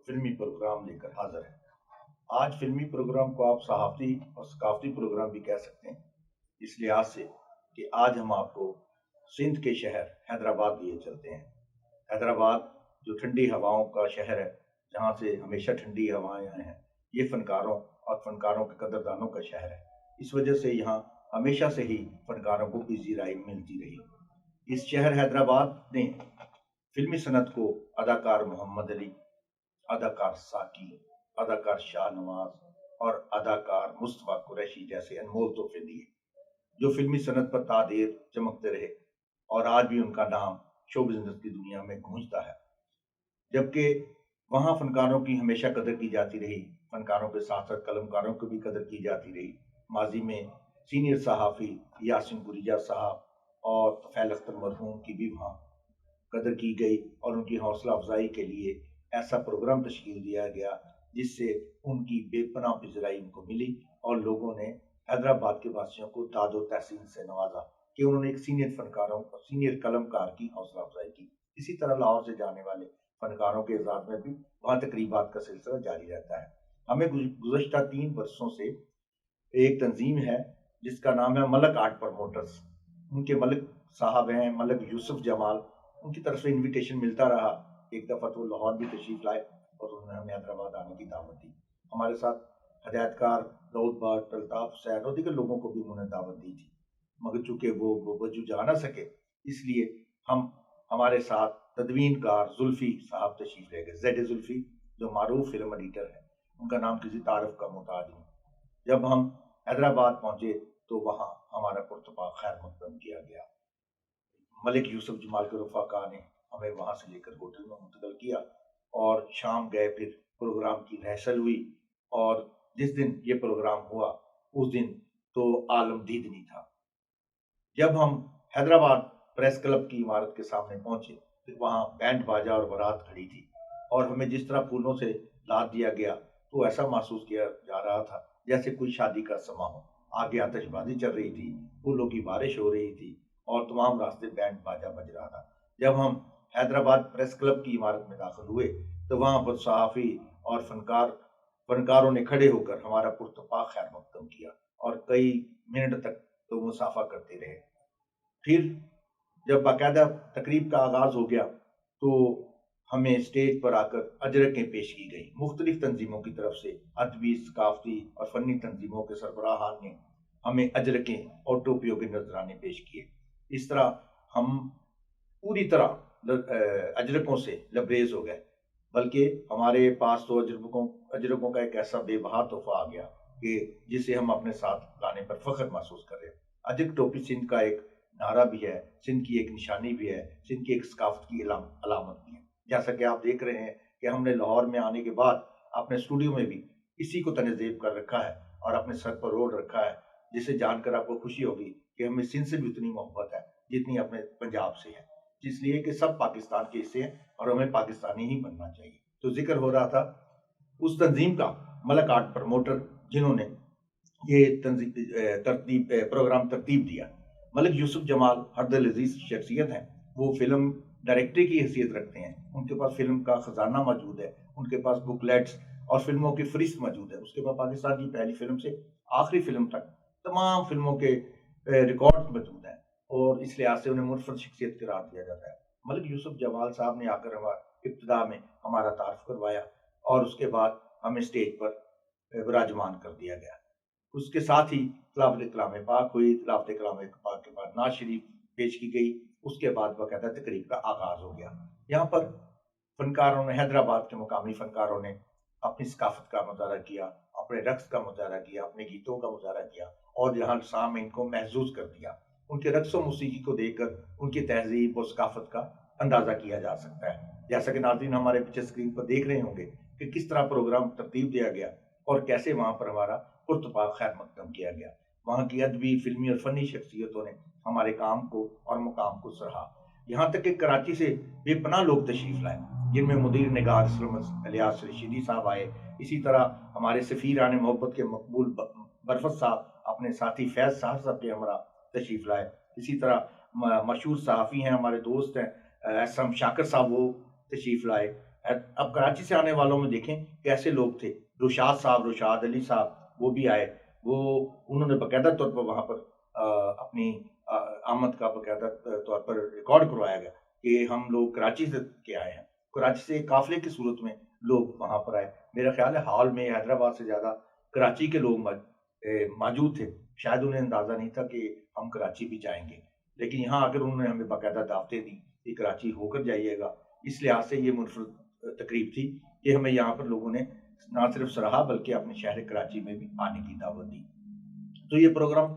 فلمی پروگرام لے کر حاضر ہے۔ آج فلمی پروگرام کو آپ صحافتی اور ثقافتی پروگرام بھی کہہ سکتے ہیں، اس لحاظ سے کہ آج ہم آپ کو سندھ کے شہر حیدرآباد لیے چلتے ہیں۔ حیدرآباد جو ٹھنڈی ہواؤں کا شہر ہے، جہاں سے ہمیشہ ٹھنڈی ہوائیں آئے ہیں، یہ فنکاروں اور فنکاروں کے قدردانوں کا شہر ہے۔ اس وجہ سے یہاں ہمیشہ سے ہی فنکاروں کو پذیرائی ملتی رہی۔ اس شہر حیدرآباد نے فلمی صنعت کو اداکار محمد علی، اداکار ساقی، اداکار شاہ نواز اور اداکار مصطفیٰ قریشی جیسے انمول تحفے دیے، جو فلمی صنعت پر تا دیر چمکتے رہے اور آج بھی ان کا نام شو بزنس کی دنیا میں گونجتا ہے۔ جبکہ وہاں فنکاروں کی ہمیشہ قدر کی جاتی رہی، فنکاروں کے ساتھ ساتھ قلمکاروں کو بھی قدر کی جاتی رہی۔ ماضی میں سینئر صحافی یاسین گریجا صاحب اور طفیل اختر مرحوم کی بھی وہاں قدر کی گئی اور ان کی حوصلہ افزائی کے لیے ایسا پروگرام تشکیل دیا گیا جس سے ان کی بے پناہ پذیرائی ان کو ملی اور لوگوں نے حیدرآباد کے واسیوں کو داد و تحسین سے نوازا کہ انہوں نے ایک سینئر فنکاروں اور سینئر قلمکار کی حوصلہ افزائی کی۔ اسی طرح لاہور سے جانے والے فنکاروں کے اعزاز میں بھی وہاں تقریبات کا سلسلہ جاری رہتا ہے۔ ہمیں گزشتہ 3 برسوں سے ایک تنظیم ہے جس کا نام ہے ملک آرٹ پروموٹرز، ان کے ملک صاحب ہیں ملک یوسف جمال، ان کی طرف سے انویٹیشن ملتا رہا۔ ایک دفعہ تو لاہور بھی تشریف لائے اور انہوں نے ہمیں حیدرآباد آنے کی دعوت دی۔ ہمارے ساتھ ہدایت کار داؤد بٹ، الطاف حسین اور دیگر لوگوں کو بھی انہوں نے دعوت دی تھی، مگر چونکہ وہ وجو جا نہ سکے، اس لیے ہمارے ساتھ تدوین کار زلفی صاحب تشریف لے گئے، زیڈ زلفی جو معروف فلم ایڈیٹر ہے، ان کا نام کسی تعارف کا محتاج نہیں۔ جب ہم حیدرآباد پہنچے تو وہاں ہمارا پرتپاک خیر مقدم کیا گیا۔ ملک یوسف جمال کے رفقا نے ہمیں وہاں سے لے کر ہوٹل میں منتقل کیا اور شام گئے، پھر پروگرام کی ریہرسل ہوئی اور جس دن یہ پروگرام ہوا اس دن تو عالم دید نہیں تھا۔ جب ہم حیدرآباد پریس کلب کی عمارت کے سامنے پہنچے تو وہاں بینڈ باجا اور بارات کھڑی تھی اور ہمیں جس طرح پھولوں سے لاد دیا گیا تو ایسا محسوس کیا جا رہا تھا جیسے کوئی شادی کا سما ہو۔ آگے آتش بازی چل رہی تھی، پھولوں کی بارش ہو رہی تھی اور تمام راستے بینڈ باجا بج رہا تھا۔ جب ہم حیدرآباد پریس کلب کی عمارت میں داخل ہوئے تو وہاں پر صحافی اور فنکاروں نے کھڑے ہو کر ہمارا پرتپاک خیر مقدم کیا اور کئی منٹ تک تو مصافحہ کرتے رہے۔ پھر جب باقاعدہ تقریب کا آغاز ہو گیا تو ہمیں اسٹیج پر آ کر اجرکیں پیش کی گئی۔ مختلف تنظیموں کی طرف سے ادبی، ثقافتی اور فنی تنظیموں کے سربراہان نے ہمیں اجرکیں اور ٹوپیوں کے نذرانے پیش کیے۔ اس طرح ہم پوری طرح اجرکوں سے لبریز ہو گئے، بلکہ ہمارے پاس تو اجرکوں کا ایک ایسا بے بہا تحفہ آ گیا کہ جسے ہم اپنے ساتھ لانے پر فخر محسوس کر رہے ہیں۔ اجرک ٹوپی سندھ کا ایک نعرہ بھی ہے، سندھ کی ایک نشانی بھی ہے، سندھ کی ایک ثقافت کی علامت بھی ہے۔ جیسا کہ آپ دیکھ رہے ہیں کہ ہم نے لاہور میں آنے کے بعد اپنے اسٹوڈیو میں بھی اسی کو تنظیم کر رکھا ہے اور اپنے سر پر روڈ رکھا ہے، جسے جان کر آپ کو خوشی ہوگی کہ ہمیں سندھ سے بھی اتنی محبت ہے جتنی اپنے پنجاب سے ہے، اس لیے کہ سب پاکستان کے حصے ہیں اور ہمیں پاکستانی ہی بننا چاہیے۔ تو ذکر ہو رہا تھا اس تنظیم کا، ملک آرٹ پروموٹر، جنہوں نے یہ پروگرام ترتیب دیا۔ ملک یوسف جمال ہر دل عزیز شخصیت ہیں، وہ فلم ڈائریکٹری کی حیثیت رکھتے ہیں، ان کے پاس فلم کا خزانہ موجود ہے، ان کے پاس بکلیٹس اور فلموں کی فہرست موجود ہے، اس کے پاس پاکستان کی پہلی فلم سے آخری فلم تک تمام فلموں کے ریکارڈ موجود ہیں اور اس لحاظ سے انہیں منفرد شخصیت قرار دیا جاتا ہے۔ ملک یوسف جمال صاحب نے آ کر ابتدا میں ہمارا تعارف کروایا اور اس کے بعد ہمیں اسٹیج پر براجمان کر دیا گیا۔ اس کے ساتھ ہی تلاوت کلام پاک ہوئی، تلاوت کلام پاک کے بعد نعت شریف پیش کی گئی، اس کے بعد باقاعدہ تقریب کا آغاز ہو گیا۔ یہاں پر فنکاروں نے، حیدرآباد کے مقامی فنکاروں نے اپنی ثقافت کا مظاہرہ کیا، اپنے رقص کا مظاہرہ کیا، اپنے گیتوں کا مظاہرہ کیا اور یہاں سامعین کو محظوظ کر دیا۔ ان کے رقص و موسیقی کو دیکھ کر ان کی تہذیب اور ثقافت کا اندازہ کیا جا سکتا ہے۔ جیسا کہ ناظرین ہمارے پیچھے اسکرین پر دیکھ رہے ہوں گے کہ کس طرح پروگرام ترتیب دیا گیا اور کیسے وہاں پر ہمارا پرتپاک خیر مقدم کیا گیا۔ وہاں کی ادبی، فلمی اور فنی شخصیتوں نے ہمارے کام کو اور مقام کو سراہا۔ یہاں تک کہ کراچی سے بے پناہ لوگ تشریف لائے، جن میں مدیر نگار اسلم الیاس رشیدی صاحب آئے، اسی طرح ہمارے سفیران محبت کے مقبول برفت صاحب اپنے ساتھی فیض صاحب کے ہمراہ تشریف لائے، اسی طرح مشہور صحافی ہیں، ہمارے دوست ہیں ایس ایم شاکر صاحب، وہ تشریف لائے، اب کراچی سے آنے والوں میں دیکھیں کیسے لوگ تھے. رشاد علی صاحب وہ بھی آئے. انہوں نے باقاعدہ طور پر وہاں پر اپنی آمد کا باقاعدہ طور پر ریکارڈ کروایا گیا کہ ہم لوگ کراچی سے کے آئے ہیں. کراچی سے قافلے کی صورت میں لوگ وہاں پر آئے. میرا خیال ہے ہال میں حیدرآباد سے زیادہ کراچی کے لوگ موجود تھے. شاید انہیں اندازہ نہیں تھا کہ ہم کراچی بھی جائیں گے، لیکن یہاں آ کر انہوں نے ہمیں باقاعدہ دعوتیں دی کہ کراچی ہو کر جائیے گا. اس لحاظ سے یہ منفرد تقریب تھی کہ ہمیں یہاں پر لوگوں نے نہ صرف سراہا بلکہ اپنے شہر کراچی میں بھی آنے کی دعوت دی. تو یہ پروگرام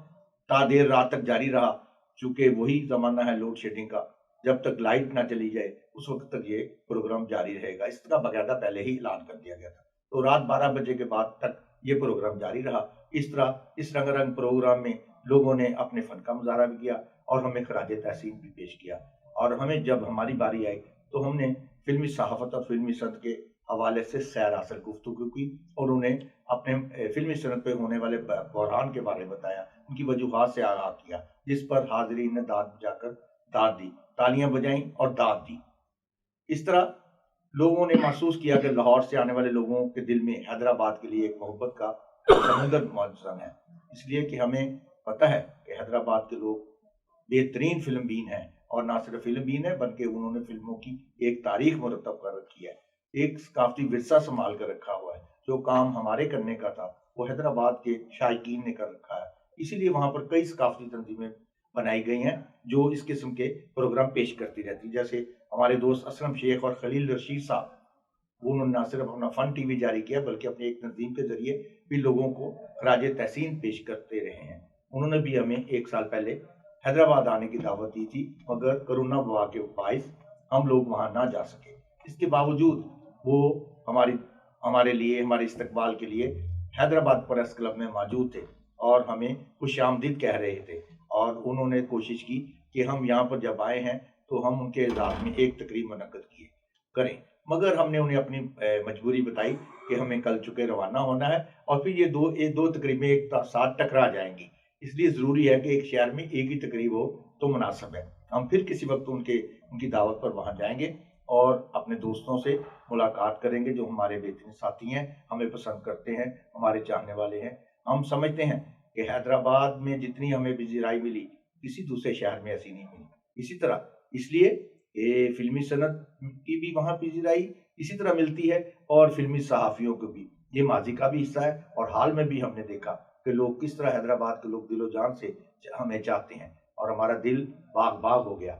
تا دیر رات تک جاری رہا، چونکہ وہی زمانہ ہے لوڈ شیڈنگ کا. جب تک لائٹ نہ چلی جائے اس وقت تک یہ پروگرام جاری رہے گا. اس کا باقاعدہ پہلے ہی اعلان کر دیا گیا تھا. تو رات 12 بجے کے بعد تک یہ پروگرام جاری رہا. اس طرح اس رنگ رنگ پروگرام میں لوگوں نے اپنے فن کا مظاہرہ بھی کیا اور ہمیں خراج تحسین بھی پیش کیا. اور ہمیں جب ہماری باری آئی تو ہم نے فلمی صحافت اور فلمی صنعت کے حوالے سے سیر حاصل گفتگو کی اور انہیں اپنے فلمی صنعت پہ ہونے والے بحران کے بارے میں بتایا، ان کی وجوہات سے آگاہ کیا، جس پر حاضرین نے داد بجا کر داد دی، تالیاں بجائیں اور داد دی. اس طرح لوگوں نے محسوس کیا کہ لاہور سے آنے والے لوگوں کے دل میں حیدرآباد کے لیے ایک محبت کا سمندر موجود ہے. اس لیے کہ ہمیں پتہ ہے کہ حیدرآباد کے لوگ بہترین فلم بین ہیں، اور نہ صرف فلم بین ہے بلکہ انہوں نے فلموں کی ایک تاریخ مرتب کر رکھی ہے، ایک ثقافتی ورثہ سنبھال کر رکھا ہوا ہے. جو کام ہمارے کرنے کا تھا وہ حیدرآباد کے شائقین نے کر رکھا ہے. اسی لیے وہاں پر کئی ثقافتی تنظیمیں بنائی گئی ہیں جو اس قسم کے پروگرام پیش کرتی رہتی. جیسے ہمارے دوست اسلم شیخ اور خلیل رشید صاحب، انہوں نے نہ صرف اپنا فن ٹی وی جاری کیا بلکہ اپنی ایک تنظیم کے ذریعے بھی لوگوں کو خراج تحسین پیش کرتے رہے ہیں. انہوں نے بھی ہمیں 1 سال پہلے حیدرآباد آنے کی دعوت دی تھی، مگر کرونا وبا کے باعث ہم لوگ وہاں نہ جا سکے. اس کے باوجود وہ ہمارے لیے، ہمارے استقبال کے لیے حیدرآباد پریس کلب میں موجود تھے اور ہمیں خوش آمدید کہہ رہے تھے. اور انہوں نے کوشش کی کہ ہم یہاں پر جب آئے ہیں تو ہم ان کے اعزاز میں ایک تقریب منعقد کریں. مگر ہم نے انہیں اپنی مجبوری بتائی کہ ہمیں کل چکے روانہ ہونا ہے اور پھر یہ دو تقریبیں ایک ساتھ ٹکرا جائیں گی. اس لیے ضروری ہے کہ ایک شہر میں ایک ہی تقریب ہو تو مناسب ہے. ہم پھر کسی وقت ان کی دعوت پر وہاں جائیں گے اور اپنے دوستوں سے ملاقات کریں گے جو ہمارے بہترین ساتھی ہیں، ہمیں پسند کرتے ہیں، ہمارے چاہنے والے ہیں. ہم سمجھتے ہیں کہ حیدرآباد میں جتنی ہمیں پذیرائی ملی کسی دوسرے شہر میں ایسی نہیں ملی. اسی طرح اس لیے فلمی صنعت کی بھی وہاں پذیرائی اسی طرح ملتی ہے اور فلمی صحافیوں کو بھی. یہ ماضی کا بھی حصہ ہے اور حال میں بھی ہم نے دیکھا کہ لوگ کس طرح حیدرآباد کے لوگ دل و جان سے ہمیں چاہتے ہیں اور ہمارا دل باغ باغ ہو گیا.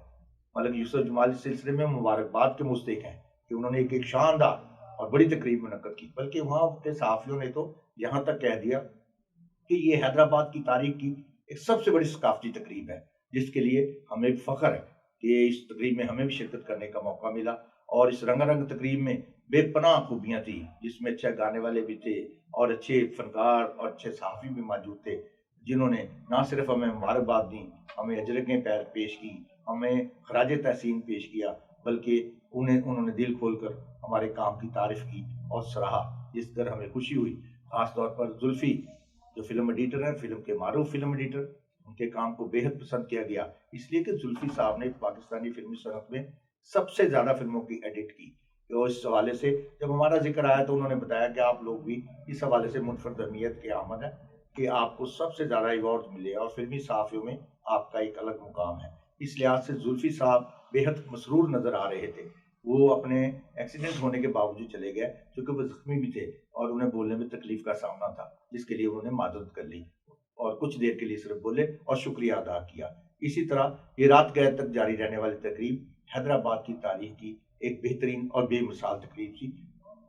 ملک یوسف جمال اس سلسلے میں مبارکباد کے مستحق ہیں کہ انہوں نے ایک شاندار اور بڑی تقریب منعقد کی. بلکہ وہاں کے صحافیوں نے تو یہاں تک کہہ دیا کہ یہ حیدرآباد کی تاریخ کی ایک سب سے بڑی ثقافتی تقریب ہے، جس کے لیے ہمیں فخر ہے کہ اس تقریب میں ہمیں بھی شرکت کرنے کا موقع ملا. اور اس رنگ رنگ تقریب میں بے پناہ خوبیاں تھیں، جس میں اچھے گانے والے بھی تھے اور اچھے فنکار اور اچھے صحافی بھی موجود تھے، جنہوں نے نہ صرف ہمیں مبارکباد دی، ہمیں اجرتیں پیش کی، ہمیں خراج تحسین پیش کیا، بلکہ انہوں نے دل کھول کر ہمارے کام کی تعریف کی اور سراہا، جس پر ہمیں خوشی ہوئی. خاص طور پر زلفی جو فلم ایڈیٹر ہیں، فلم کے معروف فلم ایڈیٹر، ان کے کام کو بے حد پسند کیا گیا، اس لیے کہ زلفی صاحب نے پاکستانی فلمی صنعت میں سب سے زیادہ فلموں کی ایڈٹ کی. تو اس حوالے سے جب ہمارا ذکر آیا تو انہوں نے بتایا کہ آپ لوگ بھی اس حوالے سے منفرد اہمیت کے حامل ہیں کہ آپ کو سب سے زیادہ ایوارڈ ملے اور فلمی صحافیوں میں آپ کا ایک الگ مقام ہے. اس لحاظ سے زلفی صاحب بے حد مسرور نظر آ رہے تھے. وہ اپنے ایکسیڈنٹ ہونے کے باوجود چلے گئے کیونکہ وہ زخمی بھی تھے اور انہیں بولنے میں تکلیف کا سامنا تھا، جس کے لیے انہوں نے معذرت کر لی اور کچھ دیر کے لیے صرف بولے اور شکریہ ادا کیا. اسی طرح یہ رات گئے تک جاری رہنے والی تقریب حیدرآباد کی تاریخ کی ایک بہترین اور بے مثال تقریب تھی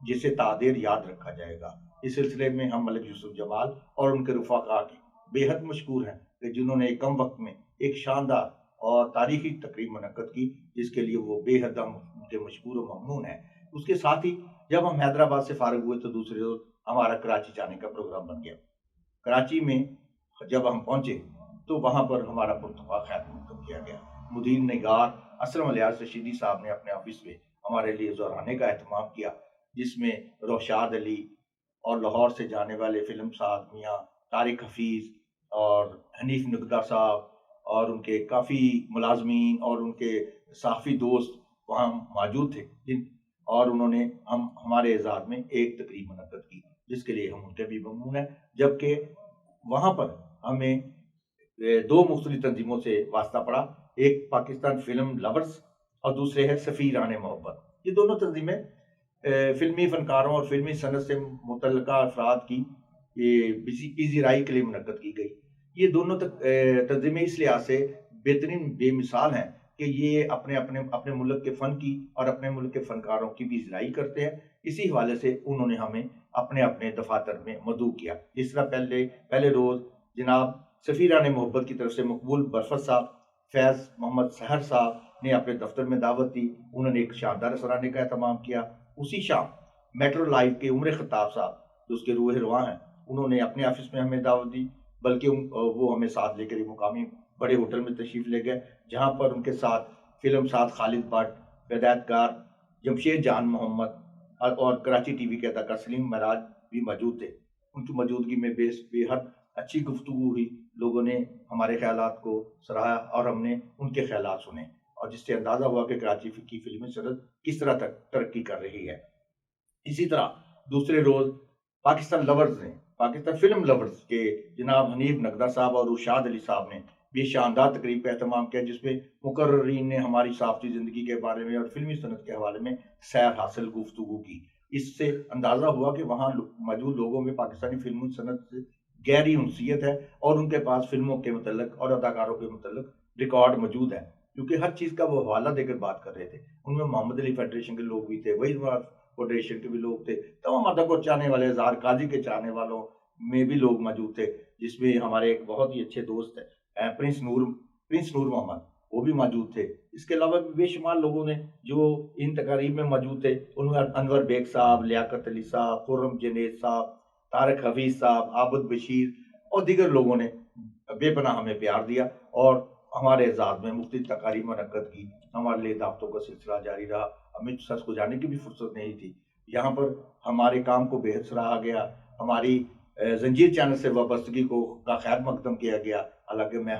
جسے تعدیر یاد رکھا جائے گا. اس سلسلے میں ہم ملک یوسف جمال اور ان کے رفقا کے بے حد مشکور ہیں کہ جنہوں نے کم وقت میں ایک شاندار اور تاریخی تقریب منعقد کی، جس کے لیے وہ بے حد ہم ان کے مشکور و ممنون ہیں. اس کے ساتھ ہی جب ہم حیدرآباد سے فارغ ہوئے تو دوسرے روز ہمارا کراچی جانے کا پروگرام بن گیا. کراچی میں جب ہم پہنچے تو وہاں پر ہمارا پرتپاک خیر منعقد کیا گیا. مدیر نگار اسلم الیاس رشیدی صاحب نے اپنے آفس میں ہمارے لیے زہرانے کا اہتمام کیا، جس میں رشاد علی اور لاہور سے جانے والے فلم ساز میاں طارق حفیظ اور حنیف نگدا صاحب اور ان کے کافی ملازمین اور ان کے صحافی دوست وہاں موجود تھے، اور انہوں نے ہمارے اعزاز میں ایک تقریب منعقد کی، جس کے لیے ہم ان کے بھی ممنون ہیں، جبکہ وہاں پر ہمیں دو مختلف تنظیموں سے واسطہ پڑا، ایک پاکستان فلم لورز اور دوسرے ہے سفیران محبت۔ یہ دونوں تنظیمیں فلمی فنکاروں اور فلمی صنعت سے متعلقہ افراد کی پذیرائی رائے کے لیے منعقد کی گئی۔ یہ دونوں تنظیمیں اس لحاظ سے بہترین بے مثال ہیں کہ یہ اپنے ملک کے فن کی اور اپنے ملک کے فنکاروں کی بھی پذیرائی کرتے ہیں۔ اسی حوالے سے انہوں نے ہمیں اپنے دفاتر میں مدعو کیا۔ جس طرح پہلے روز جناب سفیران محبت کی طرف سے مقبول برفت صاحب، فیض محمد سحر صاحب نے اپنے دفتر میں دعوت دی، انہوں نے ایک شاندار سرانے کا اہتمام کیا۔ اسی شام میٹرو لائف کے عمر خطاب صاحب جو اس کے روح رواں ہیں، انہوں نے اپنے آفس میں ہمیں دعوت دی، بلکہ وہ ہمیں ساتھ لے کر ایک مقامی بڑے ہوٹل میں تشریف لے گئے، جہاں پر ان کے ساتھ فلم ساز خالد بٹ، ہدایت کار جمشید جان محمد اور کراچی ٹی وی کے اداکار سلیم معراج بھی موجود تھے۔ ان کی موجودگی میں بے حد اچھی گفتگو ہوئی، لوگوں نے ہمارے خیالات کو سراہا اور ہم نے ان کے خیالات سنے، اور جس سے اندازہ ہوا کہ کراچی کی فلمی صنعت کس طرح تک ترقی کر رہی ہے۔ اسی طرح دوسرے روز پاکستان فلم لورز کے جناب حنیف نقدہ صاحب اور ارشاد علی صاحب نے بھی شاندار تقریب کا اہتمام کیا، جس میں مقررین نے ہماری صحافتی زندگی کے بارے میں اور فلمی صنعت کے حوالے میں سیر حاصل گفتگو کی۔ اس سے اندازہ ہوا کہ وہاں موجود لوگوں میں پاکستانی فلمی صنعت سے گہری انسیت ہے اور ان کے پاس فلموں کے متعلق اور اداکاروں کے متعلق ریکارڈ موجود ہے، کیونکہ ہر چیز کا وہ حوالہ دے کر بات کر رہے تھے۔ ان میں محمد علی فیڈریشن کے لوگ بھی تھے، وہی فیڈریشن کے بھی لوگ تھے، تمام ادب کو چاہنے والے، اظہار قاضی کے چاہنے والوں میں بھی لوگ موجود تھے، جس میں ہمارے ایک بہت ہی اچھے دوست ہیں پرنس نور محمد، وہ بھی موجود تھے۔ اس کے علاوہ بھی بے شمار لوگوں نے جو ان تقاریب میں موجود تھے، ان میں انور بیگ صاحب، لیاقت علی صاحب، خرم جنید صاحب، طارق حفیظ صاحب، عابد بشیر اور دیگر لوگوں نے بے پناہ ہمیں پیار دیا اور ہمارے اعزاز میں مختلف تقاریب منعقد کی۔ ہمارے لیے دعوتوں کا سلسلہ جاری رہا، ہمیں سچ کو جانے کی بھی فرصت نہیں تھی۔ یہاں پر ہمارے کام کو بے حد سراہا گیا، ہماری زنجیر چینل سے وابستگی کا خیر مقدم کیا گیا، حالانکہ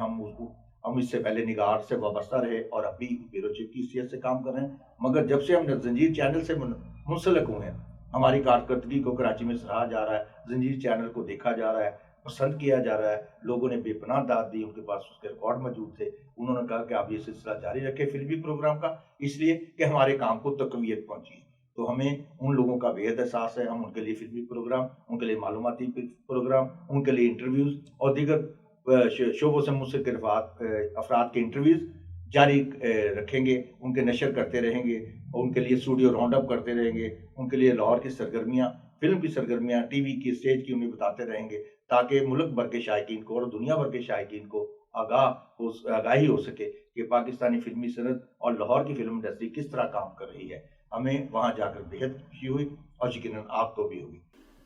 ہم اس سے پہلے نگار سے وابستہ رہے اور اب بھی بیورو چیف کی حیثیت سے کام کر رہے ہیں، مگر جب سے ہم نے زنجیر چینل سے منسلک ہوئے ہیں، ہماری کارکردگی کو کراچی میں سراہا جا رہا ہے، زنجیر چینل کو دیکھا جا رہا ہے، پسند کیا جا رہا ہے، لوگوں نے بے پناہ داد دی، ان کے پاس اس کے ریکارڈ موجود تھے۔ انہوں نے کہا کہ آپ یہ سلسلہ جاری رکھیں فلمی پروگرام کا، اس لیے کہ ہمارے کام کو تقویت پہنچی ہے۔ تو ہمیں ان لوگوں کا بے حد احساس ہے، ہم ان کے لیے فلمی پروگرام، ان کے لیے معلوماتی پروگرام، ان کے لیے انٹرویوز اور دیگر شعبوں سے منسلک افراد کے انٹرویوز جاری رکھیں گے، ان کے نشر کرتے رہیں گے، ان کے لیے اسٹوڈیو راؤنڈ اپ کرتے رہیں گے، ان کے لیے لاہور کی سرگرمیاں، فلم کی سرگرمیاں، ٹی وی کی، اسٹیج کی انہیں بتاتے رہیں گے، تاکہ ملک بھر کے شائقین کو اور دنیا بھر کے شائقین کو آگاہی ہو سکے کہ پاکستانی فلمی صنعت اور لاہور کی فلم انڈسٹری کس طرح کام کر رہی ہے۔ ہمیں وہاں جا کر بے حد خوشی ہوئی اور یقیناً آپ کو بھی ہوئی۔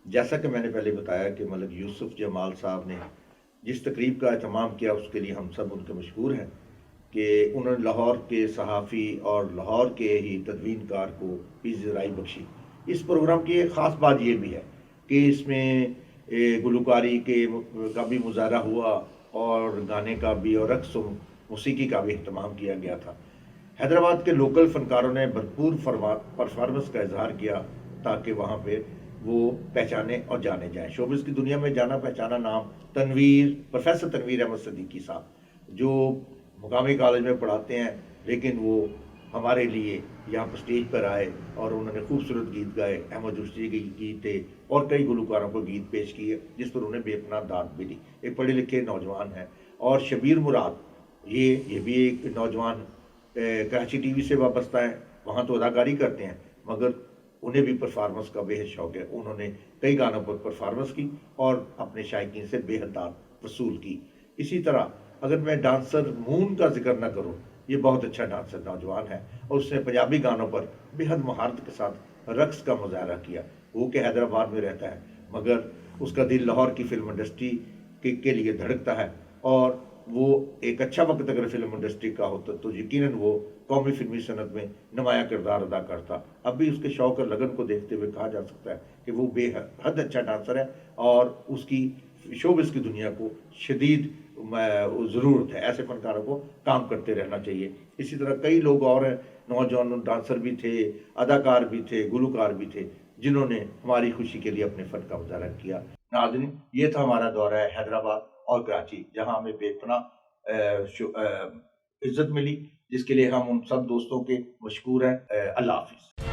جیسا کہ میں نے پہلے بتایا کہ ملک یوسف جمال صاحب نے جس تقریب کا اہتمام کیا، اس کے لیے ہم سب ان کے مشکور ہیں کہ انہوں نے لاہور کے صحافی اور لاہور کے ہی تدوین کار کو پذیرائی بخشی۔ اس پروگرام کی ایک خاص بات یہ بھی ہے کہ اس میں گلوکاری کا بھی مظاہرہ ہوا اور گانے کا بھی اور رقص و موسیقی کا بھی اہتمام کیا گیا تھا۔ حیدرآباد کے لوکل فنکاروں نے بھرپور پرفارمنس کا اظہار کیا تاکہ وہاں پہ وہ پہچانے اور جانے جائیں۔ شوبز کی دنیا میں جانا پہچانا نام پروفیسر تنویر احمد صدیقی صاحب، جو مقامی کالج میں پڑھاتے ہیں، لیکن وہ ہمارے لیے یہاں پر اسٹیج پر آئے اور انہوں نے خوبصورت گیت گائے، احمد رشدی کے گیت تھے اور کئی گلوکاروں کو گیت پیش کیے، جس پر انہیں بے پناہ داد ملی۔ ایک پڑھے لکھے نوجوان ہیں۔ اور شبیر مراد، یہ بھی ایک نوجوان کراچی ٹی وی سے وابستہ ہیں، وہاں تو اداکاری کرتے ہیں مگر انہیں بھی پرفارمنس کا بے حد شوق ہے۔ انہوں نے کئی گانوں پر پرفارمنس کی اور اپنے شائقین سے بے حد داد وصول کی۔ اسی طرح اگر میں ڈانسر مون کا ذکر نہ کروں، یہ بہت اچھا ڈانسر نوجوان ہے اور اس نے پنجابی گانوں پر بے حد مہارت کے ساتھ رقص کا مظاہرہ کیا۔ وہ کہ حیدرآباد میں رہتا ہے مگر اس کا دل لاہور کی فلم انڈسٹری کے لیے دھڑکتا ہے، اور وہ ایک اچھا وقت اگر فلم انڈسٹری کا ہوتا تو یقیناً وہ قومی فلمی صنعت میں نمایاں کردار ادا کرتا۔ اب بھی اس کے شوق اور لگن کو دیکھتے ہوئے کہا جا سکتا ہے کہ وہ بے حد اچھا ڈانسر ہے اور اس کی شوبز کی دنیا کو شدید ضرورت ہے، ایسے فنکاروں کو کام کرتے رہنا چاہیے۔ اسی طرح کئی لوگ اور ہیں نوجوان ڈانسر بھی تھے، اداکار بھی تھے، گلوکار بھی تھے، جنہوں نے ہماری خوشی کے لیے اپنے فن کا مظاہرہ کیا۔ ناظرین، یہ تھا ہمارا دورہ ہے حیدرآباد اور کراچی، جہاں ہمیں بے پناہ عزت ملی، جس کے لیے ہم ان سب دوستوں کے مشکور ہیں۔ اللہ حافظ۔